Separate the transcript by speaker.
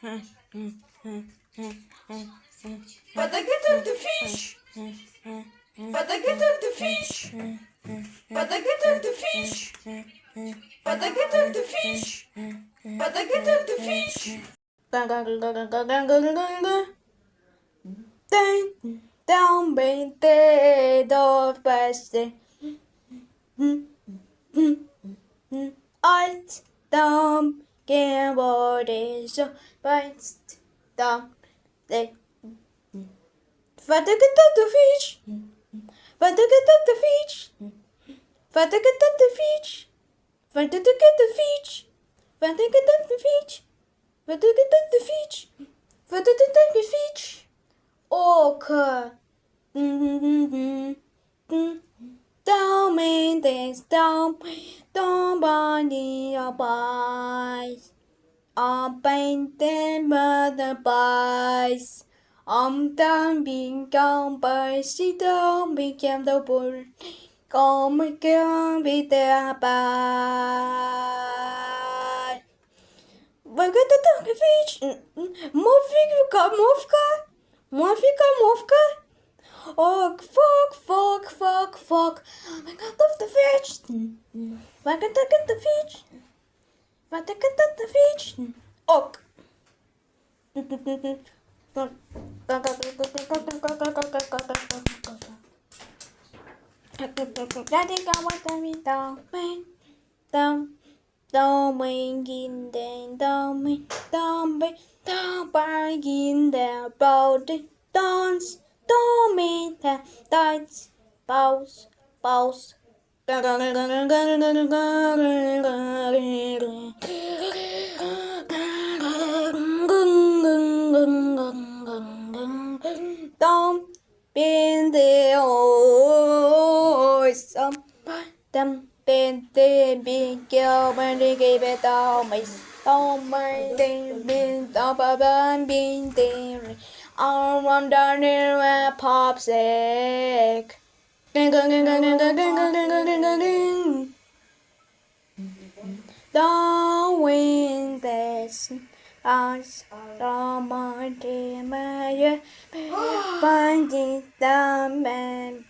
Speaker 1: But I get of the fish. But I get of the fish. But I get of the fish. But I get of the fish. But I get of the fish. Down by the door past Alt down gamble so bites down the Father get the fish. Father get the fish. Father get the fish. Father get the fish. Father get the fish. Father get the fish. Father get the fish. Orca. Down in this down by your boys. I'm painting mother boys. I'm done being gone by she don't become the bull. Come can be there by. What got the fish? Movka. Oh, fuck. Oh my god, of the fish. What got the fish? What got the fish? Ok. Daddy got what we down, down, in the down by in the body, dance, don't mean the dance, bows. Don't bend the awesome. Don't bend the big girl when they gave it all my don't mind the bend up a bend the arm on down in a pop sick. Don't win this. As somebody may find it, the man,